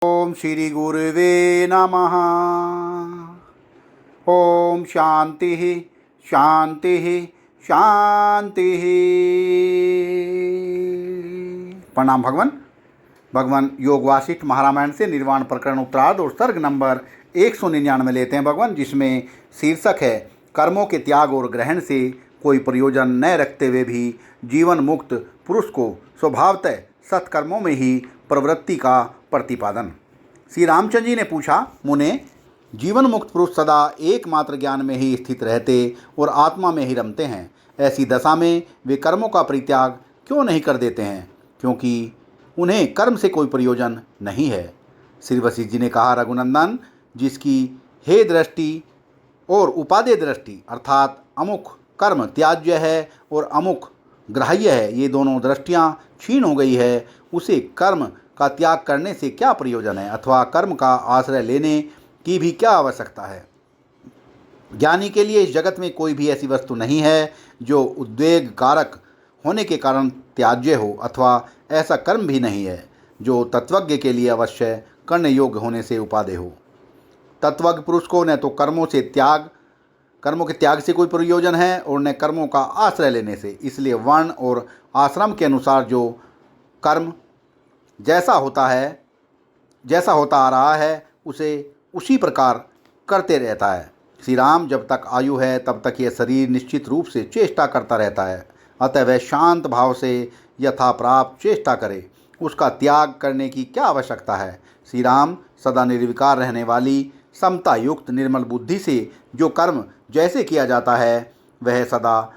ओम श्री गुरुवे नमः। ओम शांति शांति शांति। प्रणाम भगवान। भगवान योग वासिष्ठ महारामायण से निर्वाण प्रकरण उत्तरार्ध और सर्ग नंबर 199 लेते हैं भगवान, जिसमें शीर्षक है कर्मों के त्याग और ग्रहण से कोई प्रयोजन न रखते हुए भी जीवन मुक्त पुरुष को स्वभावतः सत्कर्मों में ही प्रवृत्ति का प्रतिपादन। श्री रामचंद्र जी ने पूछा, मुने, जीवन मुक्त पुरुष सदा एकमात्र ज्ञान में ही स्थित रहते और आत्मा में ही रमते हैं। ऐसी दशा में वे कर्मों का परित्याग क्यों नहीं कर देते हैं? क्योंकि उन्हें कर्म से कोई प्रयोजन नहीं है। श्री वशिष्ठ जी ने कहा, रघुनंदन, जिसकी हे दृष्टि और उपादेय दृष्टि अर्थात अमुख कर्म त्याज्य है और अमुख ग्राह्य है, ये दोनों दृष्टियाँ क्षीण हो गई है, उसे कर्म का त्याग करने से क्या प्रयोजन है अथवा कर्म का आश्रय लेने की भी क्या आवश्यकता है? ज्ञानी के लिए इस जगत में कोई भी ऐसी वस्तु नहीं है जो उद्वेग कारक होने के कारण त्याज्य हो, अथवा ऐसा कर्म भी नहीं है जो तत्वज्ञ के लिए अवश्य करने योग्य होने से उपादेय हो। तत्वज्ञ पुरुष को न तो कर्मों के त्याग से कोई प्रयोजन है और न कर्मों का आश्रय लेने से। इसलिए वर्ण और आश्रम के अनुसार जो कर्म जैसा होता आ रहा है उसे उसी प्रकार करते रहता है। श्री राम, जब तक आयु है तब तक यह शरीर निश्चित रूप से चेष्टा करता रहता है, अतः वह शांत भाव से यथा प्राप्त चेष्टा करे, उसका त्याग करने की क्या आवश्यकता है? श्री राम, सदा निर्विकार रहने वाली समता युक्त निर्मल बुद्धि से जो कर्म जैसे किया जाता है वह सदा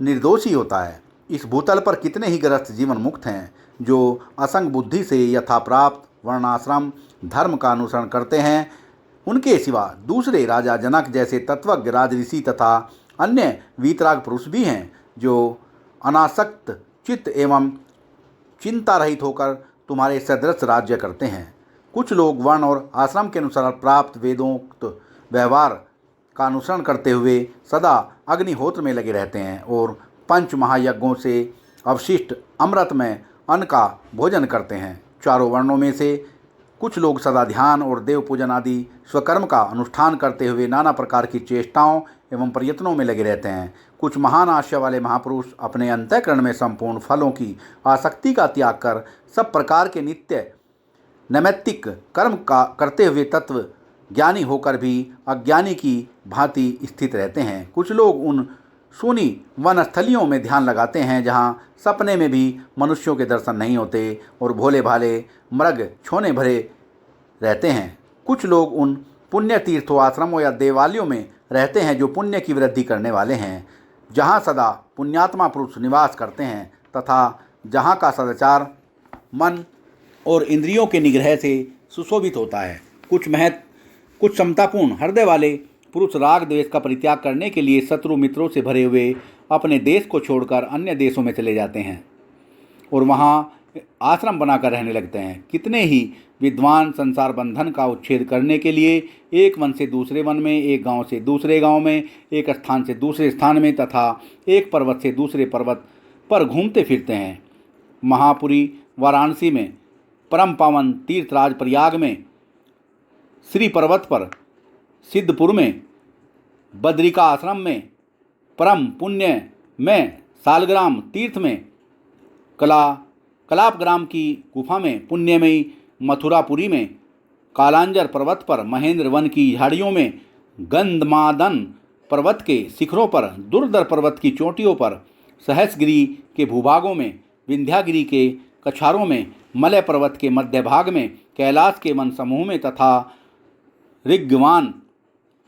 निर्दोषी होता है। इस भूतल पर कितने ही ग्रस्त जीवन मुक्त हैं जो असंग बुद्धि से यथा प्राप्त वर्णाश्रम धर्म का अनुसरण करते हैं। उनके सिवा दूसरे राजा जनक जैसे तत्वज्ञ राजऋषि तथा अन्य वीतराग पुरुष भी हैं जो अनासक्त चित्त एवं चिंता रहित होकर तुम्हारे सदृश राज्य करते हैं। कुछ लोग वर्ण और आश्रम के अनुसार प्राप्त वेदोक्त व्यवहार का अनुसरण करते हुए सदा अग्निहोत्र में लगे रहते हैं और पंच महायज्ञों से अवशिष्ट अमृत में अन्न का भोजन करते हैं। चारों वर्णों में से कुछ लोग सदा ध्यान और देव पूजन आदि स्वकर्म का अनुष्ठान करते हुए नाना प्रकार की चेष्टाओं एवं प्रयत्नों में लगे रहते हैं। कुछ महान आशय वाले महापुरुष अपने अंतःकरण में संपूर्ण फलों की आसक्ति का त्याग कर सब प्रकार के नित्य नैमित्तिक कर्म का करते हुए तत्व ज्ञानी होकर भी अज्ञानी की भांति स्थित रहते हैं। कुछ लोग उन सूनी वनस्थलियों में ध्यान लगाते हैं जहाँ सपने में भी मनुष्यों के दर्शन नहीं होते और भोले भाले मृग छोने भरे रहते हैं। कुछ लोग उन पुण्य तीर्थों आश्रमों या देवालयों में रहते हैं जो पुण्य की वृद्धि करने वाले हैं, जहाँ सदा पुण्यात्मा पुरुष निवास करते हैं तथा जहाँ का सदाचार मन और इंद्रियों के निग्रह से सुशोभित होता है। कुछ समतापूर्ण हृदय वाले पुरुष राग द्वेष का परित्याग करने के लिए शत्रु मित्रों से भरे हुए अपने देश को छोड़कर अन्य देशों में चले जाते हैं और वहाँ आश्रम बनाकर रहने लगते हैं। कितने ही विद्वान संसार बंधन का उच्छेद करने के लिए एक वन से दूसरे वन में, एक गांव से दूसरे गांव में, एक स्थान से दूसरे स्थान में तथा एक पर्वत से दूसरे पर्वत पर घूमते फिरते हैं। महापुरी वाराणसी में, परम पावन तीर्थराज प्रयाग में, श्री पर्वत पर, सिद्धपुर में, बद्रिका आश्रम में, परम पुण्य में, सालग्राम तीर्थ में, कलापग्राम की गुफा में, पुण्यमयी मथुरापुरी में, कालांजर पर्वत पर, महेंद्र वन की झाड़ियों में, गंधमादन पर्वत के शिखरों पर, दुर्धर पर्वत की चोटियों पर, सहस्गिरी के भूभागों में, विंध्यागिरी के कछारों में, मलय पर्वत के मध्य भाग में, कैलाश के वन समूह में तथा ऋग्वान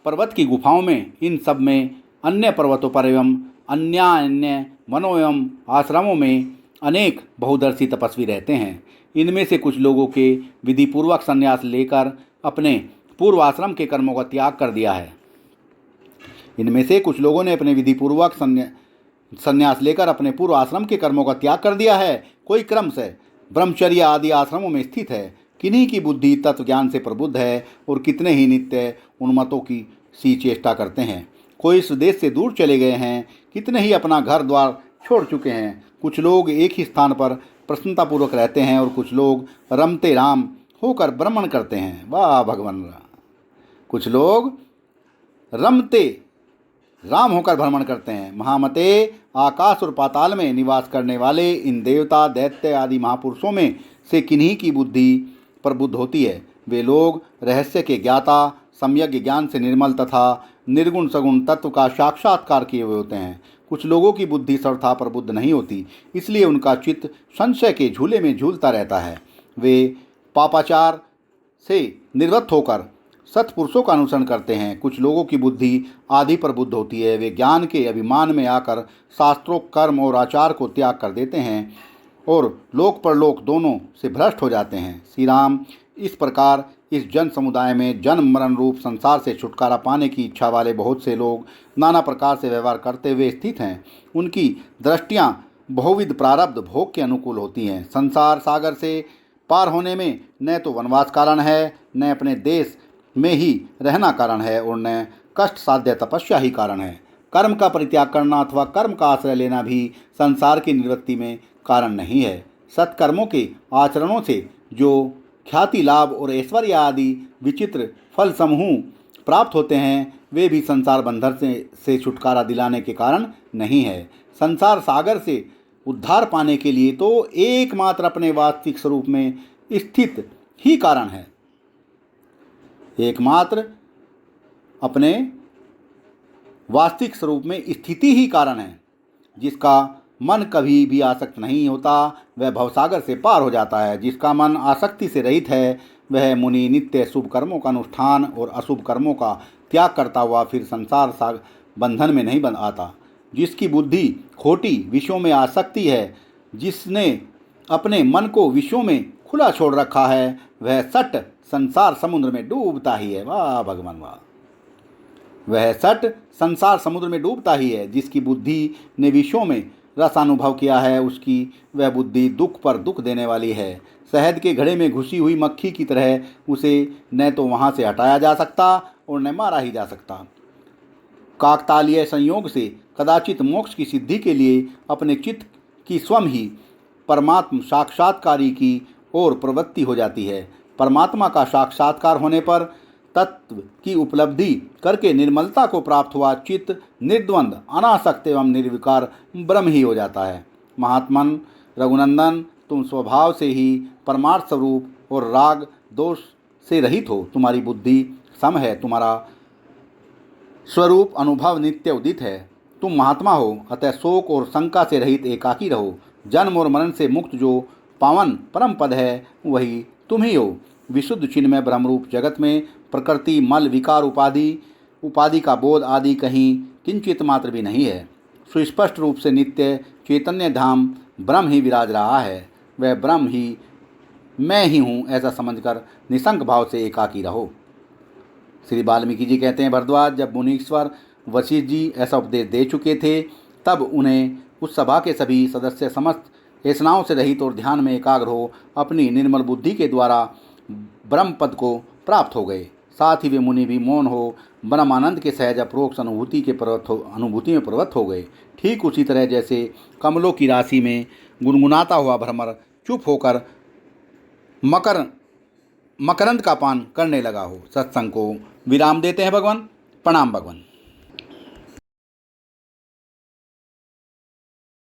पर्वत की गुफाओं में, इन सब में, अन्य पर्वतों पर एवं अन्य वनों एवं आश्रमों में अनेक बहुदर्शी तपस्वी रहते हैं। इनमें से कुछ लोगों के विधिपूर्वक संन्यास लेकर अपने पूर्व आश्रम के कर्मों का त्याग कर दिया है। इनमें से कुछ लोगों ने अपने विधिपूर्वक संन्यास लेकर अपने पूर्व आश्रम के कर्मों का त्याग कर दिया है। कोई क्रम से ब्रह्मचर्य आदि आश्रमों में स्थित है, किन्हीं की बुद्धि तत्व ज्ञान से प्रबुद्ध है और कितने ही नित्य उन्मतों की सी चेष्टा करते हैं। कोई इस देश से दूर चले गए हैं, कितने ही अपना घर द्वार छोड़ चुके हैं। कुछ लोग एक ही स्थान पर प्रसन्नतापूर्वक रहते हैं और कुछ लोग रमते राम होकर भ्रमण करते हैं। वाह भगवान। कुछ लोग रमते राम होकर भ्रमण करते हैं। महामते, आकाश और पाताल में निवास करने वाले इन देवता, दैत्य आदि महापुरुषों में से किन्हीं की बुद्धि प्रबुद्ध होती है। वे लोग रहस्य के ज्ञाता, सम्यक ज्ञान से निर्मल तथा निर्गुण सगुण तत्व का साक्षात्कार किए हुए होते हैं। कुछ लोगों की बुद्धि सर्वथा प्रबुद्ध नहीं होती, इसलिए उनका चित्त संशय के झूले में झूलता रहता है। वे पापाचार से निर्वृत्त होकर सत्पुरुषों का अनुसरण करते हैं। कुछ लोगों की बुद्धि आदि प्रबुद्ध होती है। वे ज्ञान के अभिमान में आकर शास्त्रों, कर्म और आचार को त्याग कर देते हैं और लोक परलोक दोनों से भ्रष्ट हो जाते हैं। श्री राम, इस प्रकार इस जन समुदाय में जन्म मरण रूप संसार से छुटकारा पाने की इच्छा वाले बहुत से लोग नाना प्रकार से व्यवहार करते हुए स्थित हैं। उनकी दृष्टियाँ बहुविध प्रारब्ध भोग के अनुकूल होती हैं। संसार सागर से पार होने में न तो वनवास कारण है, न अपने देश में ही रहना कारण है, और न कष्ट साध्य तपस्या ही कारण है। कर्म का परित्याग करना अथवा कर्म का आश्रय लेना भी संसार की निवृत्ति में कारण नहीं है। सत्कर्मों के आचरणों से जो ख्याति, लाभ और ऐश्वर्य आदि विचित्र फल समूह प्राप्त होते हैं, वे भी संसार बंधन से छुटकारा दिलाने के कारण नहीं है। संसार सागर से उद्धार पाने के लिए तो एकमात्र अपने वास्तविक स्वरूप में स्थित ही कारण है। एकमात्र अपने वास्तविक स्वरूप में स्थिति ही कारण है। जिसका मन कभी भी आसक्त नहीं होता वह भवसागर से पार हो जाता है। जिसका मन आसक्ति से रहित है वह मुनि नित्य शुभ कर्मों का अनुष्ठान और अशुभ कर्मों का त्याग करता हुआ फिर संसार बंधन में नहीं बन आता। जिसकी बुद्धि खोटी विषयों में आसक्ति है, जिसने अपने मन को विषयों में खुला छोड़ रखा है, वह सट संसार समुद्र में डूबता ही है। वाह भगवान वाह। वह सट संसार समुद्र में डूबता ही है। जिसकी बुद्धि ने विषयों में रस अनुभव किया है, उसकी वह बुद्धि दुख पर दुख देने वाली है। शहद के घड़े में घुसी हुई मक्खी की तरह उसे न तो वहाँ से हटाया जा सकता और न मारा ही जा सकता। काकतालीय संयोग से कदाचित मोक्ष की सिद्धि के लिए अपने चित्त की स्वयं ही परमात्म साक्षात्कारी की ओर प्रवृत्ति हो जाती है। परमात्मा का साक्षात्कार होने पर तत्व की उपलब्धि करके निर्मलता को प्राप्त हुआ चित्त निर्द्वंद, अनासक्त एवं निर्विकार ब्रह्म ही हो जाता है। महात्मन रघुनंदन, तुम स्वभाव से ही परमार्थ स्वरूप और राग दोष से रहित हो। तुम्हारी बुद्धि सम है, तुम्हारा स्वरूप अनुभव नित्य उदित है। तुम महात्मा हो, अतः शोक और शंका से रहित एकाकी रहो। जन्म और मरण से मुक्त जो पावन परम पद है वही तुम ही हो। विशुद्ध चिन्मय ब्रह्मरूप जगत में प्रकृति, मल, विकार, उपाधि का बोध आदि कहीं किंचित मात्र भी नहीं है। सुस्पष्ट रूप से नित्य चैतन्य धाम ब्रह्म ही विराज रहा है। वह ब्रह्म ही मैं ही हूँ, ऐसा समझकर निसंक भाव से एकाकी रहो। श्री वाल्मीकि जी कहते हैं, भरद्वाज, जब मुनीश्वर वशिष्ठ जी ऐसा उपदेश दे चुके थे तब उन्हें उस सभा के सभी सदस्य समस्त ऐसनाओं से रहित और ध्यान में एकाग्र हो अपनी निर्मल बुद्धि के द्वारा ब्रह्म पद को प्राप्त हो गए। साथ ही वे मुनि भी मौन हो ब्रह्मानंद के सहज अप्रोक्ष अनुभूति में प्रवृत्त हो गए। ठीक उसी तरह जैसे कमलों की राशि में गुनगुनाता हुआ भ्रमर चुप होकर मकरंद का पान करने लगा हो। सत्संग को विराम देते हैं भगवान। प्रणाम भगवान।